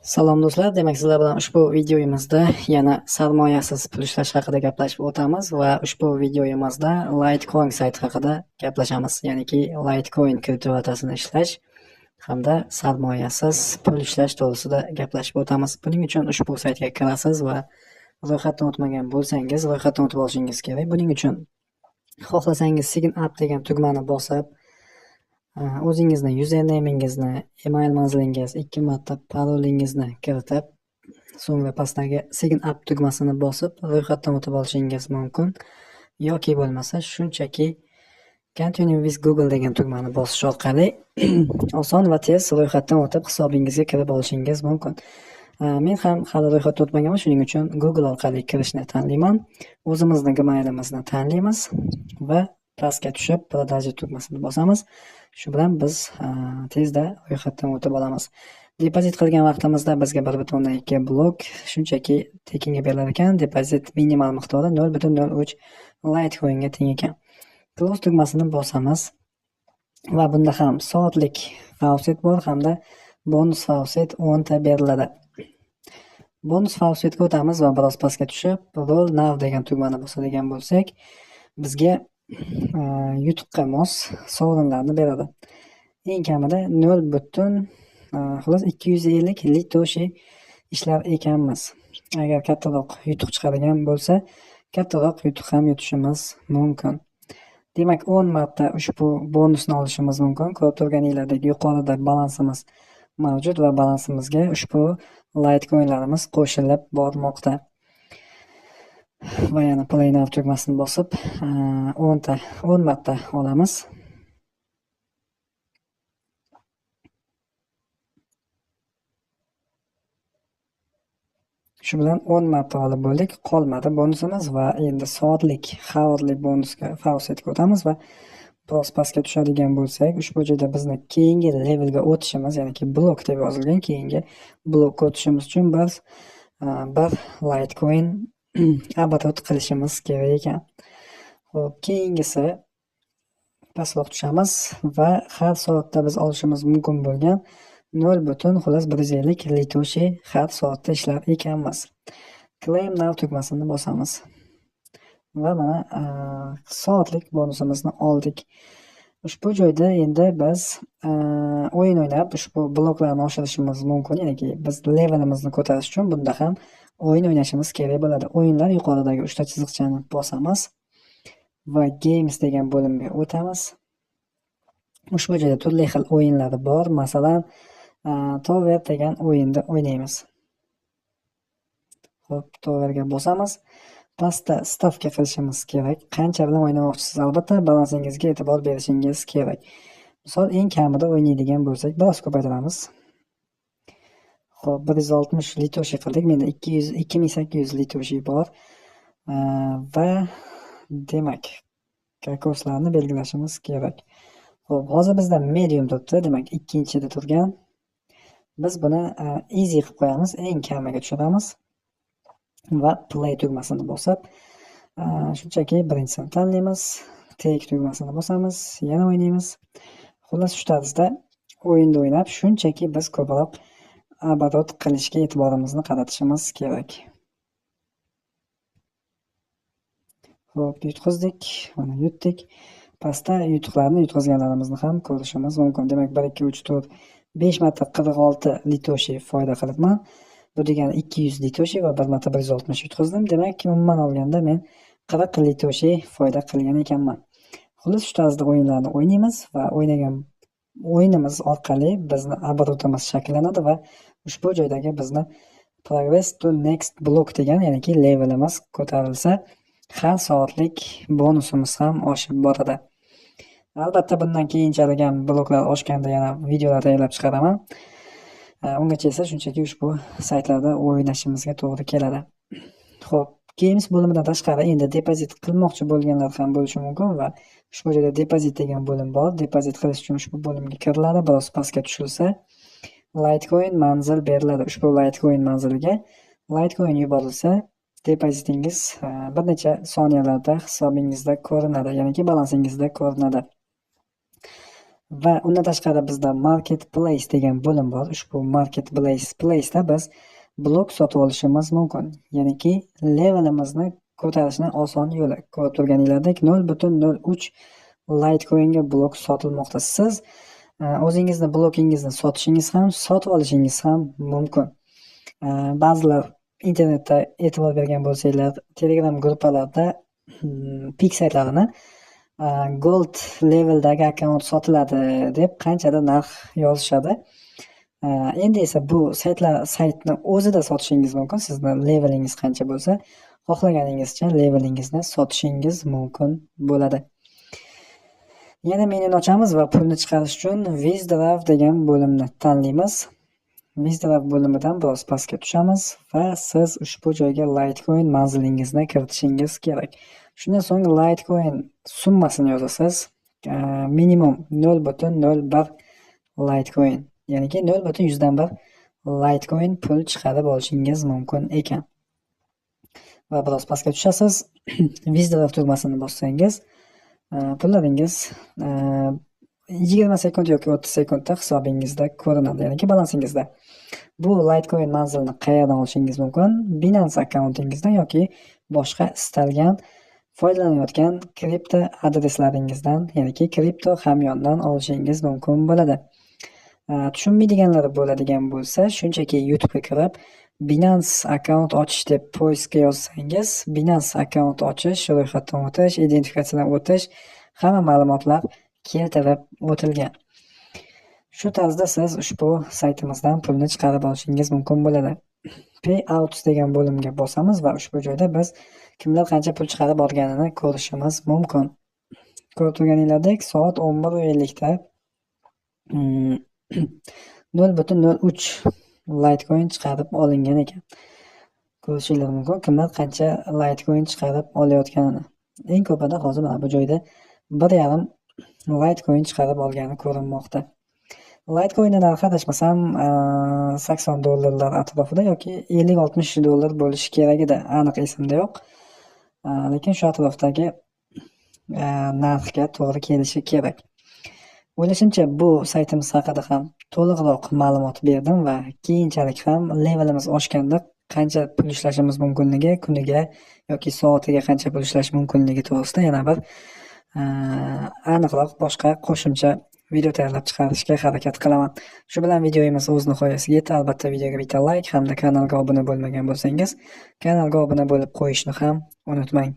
Salom do'stlar, demak sizlar bilan ushbu videoyimizda yana sarmoyasiz pul ishlash haqida gaplashib o'tamiz va ushbu videoyimizda Litecoin sayti haqida gaplashamiz. Ya'niki Litecoin kriptovalyutasini ishlash hamda sarmoyasiz pul ishlash to'g'risida gaplashib o'tamiz. Buning uchun ushbu saytga kirasiz va ro'yxatdan o'tmagan bo'lsangiz, ro'yxatdan o'tib olishingiz kerak. Buning uchun xohlasangiz Sign up degan tugmani bosib, o'zingizni usernamingizni, email manzilingiz, 2 marta parolingizni kiritib, so'ngra pastdagi Sign up tugmasini bosib ro'yxatdan o'tib olishingiz mumkin. Yoki bo'lmasa shunchaki Continue with Google degan tugmani bosish orqali oson va tez ro'yxatdan o'tib hisobingizga kirib olishingiz mumkin. Men ham hali ro'yxatdan o'tmaganman, shuning uchun Google orqali kirishni tanlayman. O'zimizni gmailimizni tanlaymiz va pastga tushib продажи tugmasini bosamiz. Shu bilan biz tezda ro'yxatdan o'tib olamiz. Depozit qilgan vaqtimizda bizga 1.2 blok shunchaki tekinga berilar ekan. Depozit minimal miqdori 0.03 Litecoinga teng ekan. Close tugmasini bosamiz va bunda ham soatlik faucet bor hamda bonus faucet 10 ta beriladi. Bonus faucetga o'tamiz va biroz pastga tushib Roll Now degan tugmani bosadigan bo'lsak, bizga yutuqqa mos sovrinlarni beradi. Eng kamida 250 litoshi ishlar ekanmiz. Agar kattaroq yutuq chiqadigan bo'lsa, kattaroq yutuq ham yutishimiz mumkin. Demak, 10 marta ushbu bonusni olishimiz mumkin. Ko'rib turganinglardek yuqorida balansimiz mavjud va balansimizga ushbu Litecoinlarimiz qo'shilib bormoqda. Va yana Play Now tugmasini bosib 10 marta olamiz. Shu bilan 10 marta olib bo'ldik. Qolmadi bonusimiz va endi soatlik hourly bonusga faucetga o'tamiz va biroz pastga tushadigan bo'lsak, ushbu joyda bizni keyingi levelga o'tishimiz, ya'niki blok deb yozilgan, keyingi blokka o'tishimiz uchun biz bir Litecoin oborot qilishimiz kerak ekan. Xo'p, keyingisi pastroq tushamiz va har soatda biz olishimiz mumkin bo'lgan 0.150 litoshi har soatda ishlar ekanmiz. Claim Now tugmasini bosamiz va mana soatlik bonusimizni oldik. Ushbu joyda endi biz o'yin o'ynab ushbu bloklarni oshirishimiz mumkin. Ya'niki biz levelimizni ko'tarish uchun bunda ham o'yin o'ynashimiz kerak bo'ladi. O'yinlar yuqoridagi 3 ta chiziqchani bosamiz va Games degan bo'limga o'tamiz. Ushbu joyda turli xil o'yinlar bor. Masalan, Tower degan o'yinda o'ynaymiz. Xo'p, Towerga bosamiz. Pastda stavka qilishimiz kerak. Qancha bilan o'ynamoqchisiz, albatta balansingizga e'tibor berishingiz kerak. Misol, eng kamida o'ynaydigan bo'lsak, biroz ko'paytiramiz. Xo'p, 160 litoshi qildik. Menda 2800 litoshi bor. Va demak, kokoslarni belgilashimiz kerak. Xo'p, hozir bizda medium turibdi, demak ikkinchida turgan. Biz buni easy qilib qo'yamiz, eng kamiga tushiramiz va play tugmasini bosib, shunchaki birinchisini tanlaymiz, take tugmasini bosamiz, yana o'ynaymiz. Xullas, shu tarzda o'yinda o'ynab, shunchaki biz ko'proq oborot qilishga e'tiborimizni qaratishimiz kerak. Xo'p, yutqizdik, mana yutdik. Pastda yutuqlarni yutqizganlarimizni ham ko'rishimiz mumkin. Demak, 1 2 3 4 5 marta 46 litoshi foyda qilibman. Bu degani 200 litoshi va 1 marta 160 yutqizdim. Demak, umuman olganda men 40 litoshi foyda qilgan ekanman. Xullas, shu tarzda o'yinlarni o'ynaymiz va o'ynagan o'yinimiz orqali bizni oborotimiz shakllanadi va ushbu joydagi bizni progress to next block degan, ya'niki levelimiz ko'tarilsa, har soatlik bonusimiz ham oshib boradi. Albatta, bundan keyinchalik ham bloklar oshganda yana videolar tayyorlab chiqaraman. Ungacha esa shunchaki ushbu saytlarda o'ynashimizga to'g'ri keladi. Xo'p, Games bo'limidan tashqari endi depozit qilmoqchi bo'lganlar ham bo'lishi mumkin va ushbu joyda depozit degan bo'lim bor. Depozit qilish uchun ushbu bo'limga kiriladi. Biroz pastga tushilsa, Litecoin manzil beriladi. Ushbu Litecoin manziliga Litecoin yuborilsa, depozitingiz bir necha soniyalarda hisobingizda ko'rinadi, ya'niki balansingizda ko'rinadi. Va undan tashqari bizda Marketplace degan bo'lim bor. Ushbu Marketplace'da biz blok sotib olishimiz mumkin. Ya'niki levelimizni ko'tarishning oson yo'li. Ko'rib turganinglardek 0.03 Litecoin'ga blok sotilmoqda. Siz o'zingizni blokingizni sotishingiz ham, sotib olishingiz ham mumkin. Ba'zilar internetda e'tibor bergan bo'lsanglar, Telegram gruppalarda pik saytlarini gold leveldagi akkaunt sotiladi deb qanchadir narx yozishadi. Endi esa bu saytni o'zida sotishingiz mumkin. Sizni levelingiz qancha bo'lsa, xohlaganingizcha levelingizni sotishingiz mumkin bo'ladi. Yana menyuni ochamiz va pulni chiqarish uchun Withdraw degan bo'limni tanlaymiz. Withdraw bo'limidan biroz pastga tushamiz va siz ushbu joyga Litecoin manzilingizni kiritishingiz kerak. Shundan so'ng Litecoin summasini yozasiz. Minimum 0.01 Litecoin, ya'niki 0.101 Litecoin pul chiqarib olishingiz mumkin ekan. Va biroz pastga tushasiz. Withdraw tugmasini bossangiz, pullaringiz 20 sekund yoki 30 sekundda hisobingizda ko'rinadi, ya'niki balansingizda. Bu Litecoin manzilini qayerdan olishingiz mumkin? Binance akkauntingizdan yoki boshqa istalgan foydalanayotgan kripto adreslaringizdan, ya'niki kripto hamyondan olishingiz mumkin bo'ladi. Tushunmaydiganlari bo'ladigan bo'lsa, shunchaki YouTube'ga kirib Binance akkaunt ochish deb poistga yozsangiz, Binance akkaunt ochish, ro'yxatdan o'tish, identifikatsiyadan o'tish, hamma ma'lumotlar keltirib o'tilgan. Shu tarzda siz ushbu saytimizdan pulni chiqarib olishingiz mumkin bo'ladi. Payouts degan bo'limga bosamiz va ushbu joyda biz kimlar qancha pul chiqarib olganini ko'rishimiz mumkin. Ko'rib turganinglardek, soat 11:50 da 0.03 Litecoin chiqarib olingan ekan. Ko'rishingiz mumkin kimlar qancha Litecoin chiqarib olayotganini. Eng ko'pida hozir mana bu joyda 1.5 Litecoin chiqarib olgani ko'rinmoqda. Litecoinning narxi adashmasam $80 atrofida yoki $50-60 bo'lishi kerak edi. Aniq esimda yo'q. Lekin shu atrofdagi narxga to'g'ri kelishi kerak. O'ylashimcha bu saytimiz haqida ham to'liqroq ma'lumot berdim va keyinchalik ham levelimiz oshganda qancha pul ishlashimiz mumkinligi, kuniga yoki soatiga qancha pul ishlash mumkinligi to'g'risida yana bir aniqroq boshqa qo'shimcha video tayyorlab chiqarishga harakat qilaman. Shu bilan videomiz o'z nihoyasiga yetdi. Albatta videoga bitta like hamda kanalga obuna bo'lmagan bo'lsangiz, kanalga obuna bo'lib qo'yishni ham unutmang.